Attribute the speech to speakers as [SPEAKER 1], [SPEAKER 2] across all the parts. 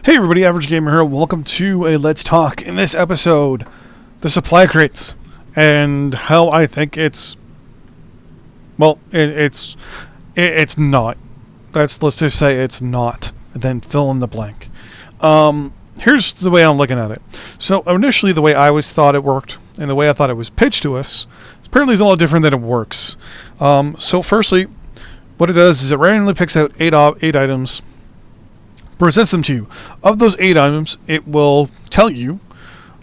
[SPEAKER 1] Hey everybody, Average Gamer here. Welcome to a Let's Talk. In this episode, the supply crates and how I think it's not. Let's just say it's not, and then fill in the blank. Here's the way I'm looking at it. So initially, the way I always thought it worked and the way I thought it was pitched to us, apparently is a lot different than it works. So firstly, what it does is it randomly picks out eight items, presents them to you. Of those 8 items, it will tell you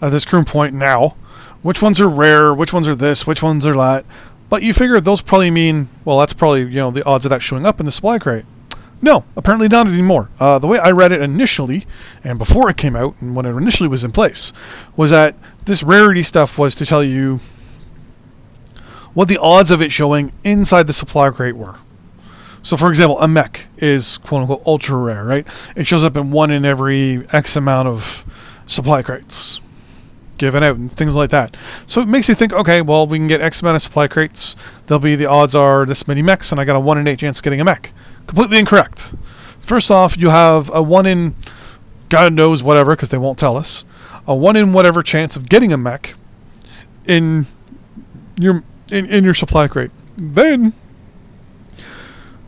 [SPEAKER 1] at this current point now which ones are rare, which ones are this, which ones are that. But you figure those probably mean, well, that's probably, the odds of that showing up in the supply crate. No, apparently not anymore. The way I read it initially, and before it came out, and when it initially was in place, was that this rarity stuff was to tell you what the odds of it showing inside the supply crate were. So, for example, a mech is quote-unquote ultra rare, right? It shows up in 1 in every X amount of supply crates given out and things like that. So it makes you think, okay, well, we can get X amount of supply crates. The odds are this many mechs, and I got a 1 in 8 chance of getting a mech. Completely incorrect. First off, you have a 1 in God knows whatever, because they won't tell us, a 1 in whatever chance of getting a mech in your supply crate.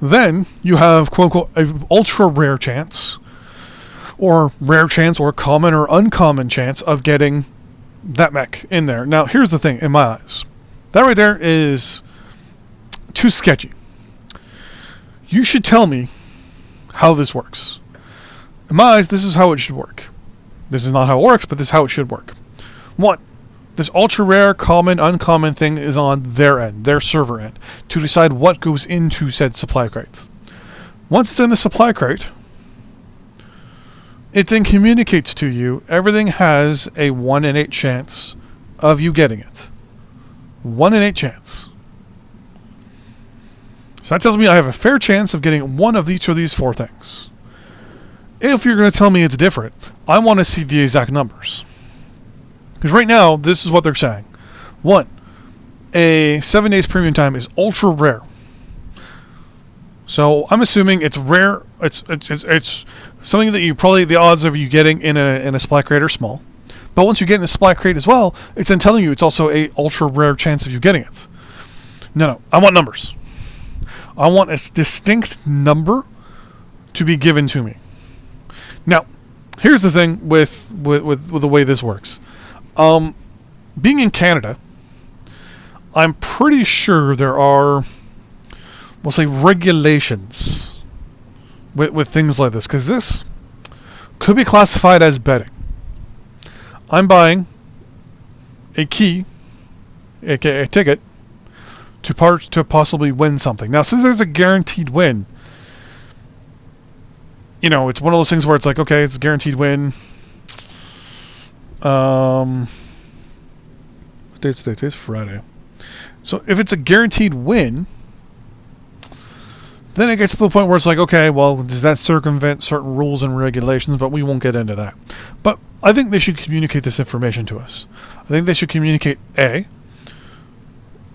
[SPEAKER 1] Then you have, quote-unquote, an ultra-rare chance, or rare chance, or common or uncommon chance of getting that mech in there. Now, here's the thing, in my eyes. That right there is too sketchy. You should tell me how this works. In my eyes, this is how it should work. This is not how it works, but this is how it should work. 1. This ultra-rare, common, uncommon thing is on their end, their server end, to decide what goes into said supply crate. Once it's in the supply crate, it then communicates to you everything has a 1 in 8 chance of you getting it. 1 in 8 chance. So that tells me I have a fair chance of getting one of each of these 4 things. If you're going to tell me it's different, I want to see the exact numbers. Because right now, this is what they're saying. 1, a 7 days premium time is ultra rare. So I'm assuming it's rare. It's something that you probably, the odds of you getting in a supply crate are small. But once you get in the supply crate as well, it's then telling you it's also a ultra rare chance of you getting it. No, I want numbers. I want a distinct number to be given to me. Now, here's the thing with the way this works. Being in Canada, I'm pretty sure there are, we'll say, regulations with things like this, because this could be classified as betting. I'm buying a key, aka a ticket, to possibly win something. Now, since there's a guaranteed win, it's one of those things where it's like, okay, it's a guaranteed win. Today's Friday. So if it's a guaranteed win, then it gets to the point where it's like, okay, well, does that circumvent certain rules and regulations? But we won't get into that. But I think they should communicate this information to us. I think they should communicate, A,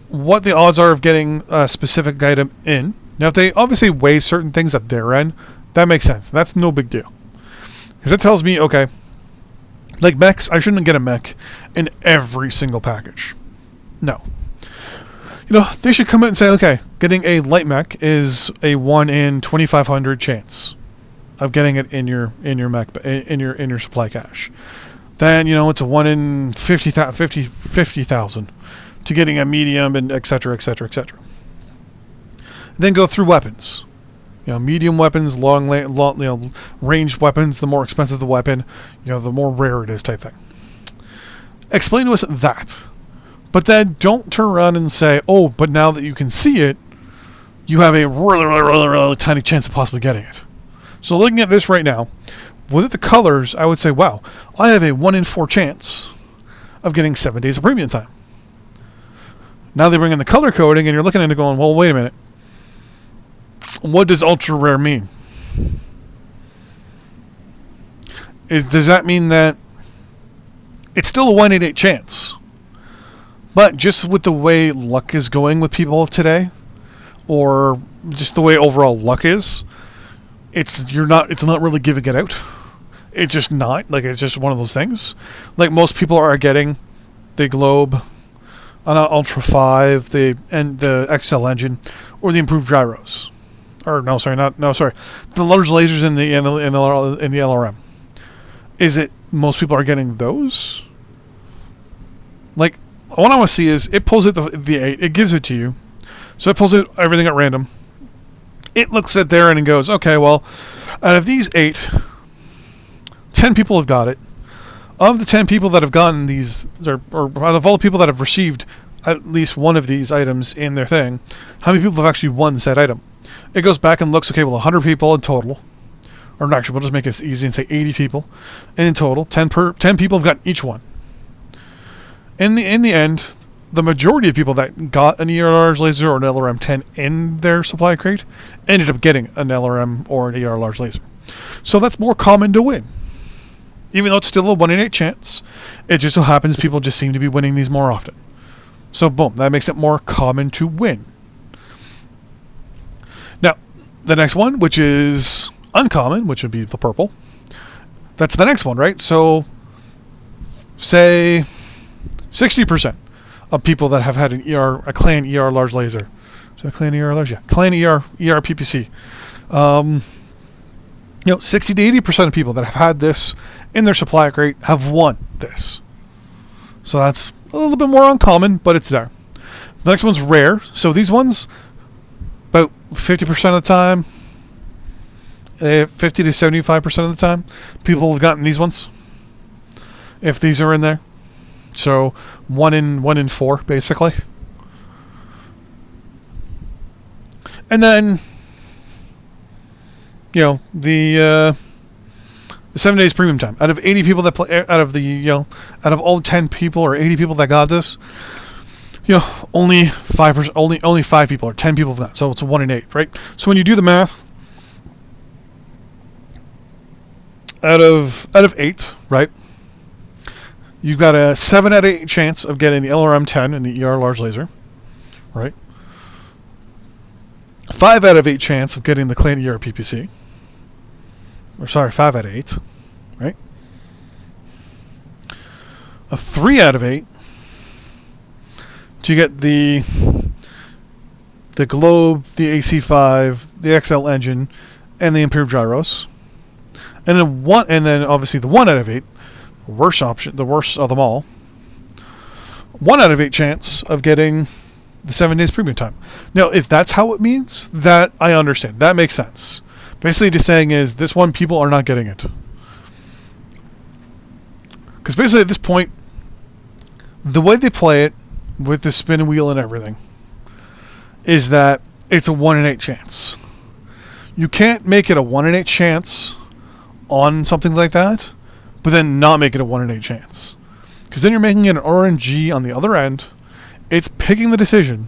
[SPEAKER 1] what the odds are of getting a specific item in. Now, if they obviously weigh certain things at their end, that makes sense. That's no big deal. Because that tells me, okay, like mechs, I shouldn't get a mech in every single package. No. They should come out and say, okay, getting a light mech is a 1 in 2,500 chance of getting it in your mech in your supply cache. Then it's a 1 in 50,000 to getting a medium, and etc. Then go through weapons. Medium weapons, long ranged weapons. The more expensive the weapon, the more rare it is, type thing. Explain to us that, but then don't turn around and say, "Oh, but now that you can see it, you have a really tiny chance of possibly getting it." So looking at this right now, with the colors, I would say, "Wow, I have a 1 in 4 chance of getting 7 days of premium time." Now they bring in the color coding, and you're looking at it going, "Well, wait a minute. What does ultra rare mean? Does that mean that it's still a 1 in 8 chance, but just with the way luck is going with people today, or just the way overall luck is, it's not really giving it out. It's just not. Like, it's just one of those things. Like, most people are getting the Globe, Ultra 5, the XL engine, or the improved gyros. Or, no, sorry, the large lasers in the LRM. Is it most people are getting those? Like, what I want to see is, it pulls it the 8, it gives it to you. So it pulls it everything at random. It looks at there and goes, okay, well, out of these 8, 10 people have got it. Of the 10 people that have gotten these, or out of all the people that have received at least one of these items in their thing, how many people have actually won said item? It goes back and looks, okay, well, 100 people in total. Or actually, we'll just make it easy and say 80 people. And in total, 10 people have gotten each one. In the end, the majority of people that got an ER large laser or an LRM-10 in their supply crate ended up getting an LRM or an ER large laser. So that's more common to win. Even though it's still a 1 in 8 chance, it just so happens people just seem to be winning these more often. So boom, that makes it more common to win. Now, the next one, which is uncommon, which would be the purple. That's the next one, right? So, say 60% of people that have had a clan ER large laser. So clan ER large, yeah, clan ER PPC. 60 to 80% of people that have had this in their supply crate have won this. So that's a little bit more uncommon, but it's there. The next one's rare. So these ones, about 50% of the time, 50 to 75% of the time, people have gotten these ones. If these are in there. So 1 in 4, basically. And then, the 7 days premium time. Out of 80 people that play, out of all 10 people or 80 people that got this, only 5%, only 5 people or 10 people have got it. So it's a 1 in 8, right? So when you do the math, out of 8, right? You've got a 7 out of 8 chance of getting the LRM-10 and the ER large laser, right? 5 out of 8 chance of getting the Clan ER PPC. Or sorry, 5 out of 8, right? A 3 out of 8 to get the Globe, the AC5, the XL engine, and the improved gyros. And then obviously the 1 out of 8, the worst option, the worst of them all. 1 out of 8 chance of getting the 7 days premium time. Now, if that's how it means, that I understand. That makes sense. Basically, just saying is this one, people are not getting it. Because basically at this point, the way they play it, with the spin wheel and everything, is that it's a 1 in 8 chance. You can't make it a 1 in 8 chance on something like that, but then not make it a 1 in 8 chance. Because then you're making it an RNG on the other end. It's picking the decision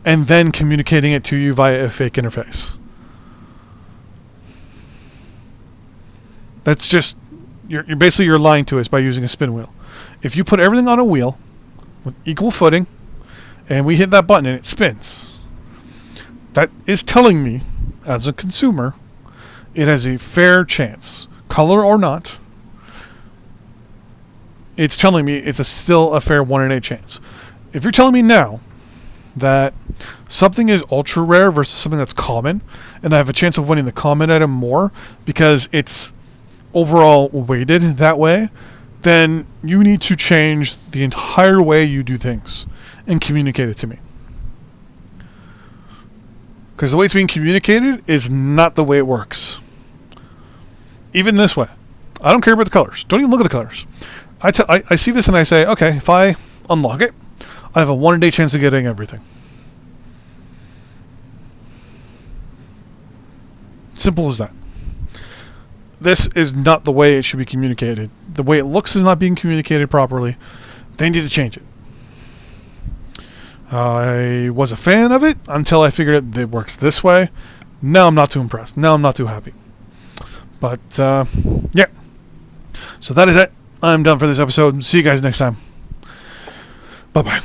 [SPEAKER 1] and then communicating it to you via a fake interface. That's just, you're basically lying to us by using a spin wheel. If you put everything on a wheel with equal footing and we hit that button and it spins, that is telling me, as a consumer, it has a fair chance, color or not. It's telling me it's still a fair 1 in 8 chance. If you're telling me now that something is ultra rare versus something that's common, and I have a chance of winning the common item more because it's overall weighted that way, then you need to change the entire way you do things and communicate it to me. Because the way it's being communicated is not the way it works. Even this way. I don't care about the colors. Don't even look at the colors. I see this and I say, okay, if I unlock it, I have a 1 in 8 chance of getting everything. Simple as that. This is not the way it should be communicated. The way it looks is not being communicated properly. They need to change it. I was a fan of it until I figured out it works this way. Now I'm not too impressed. Now I'm not too happy. But, yeah. So that is it. I'm done for this episode. See you guys next time. Bye-bye.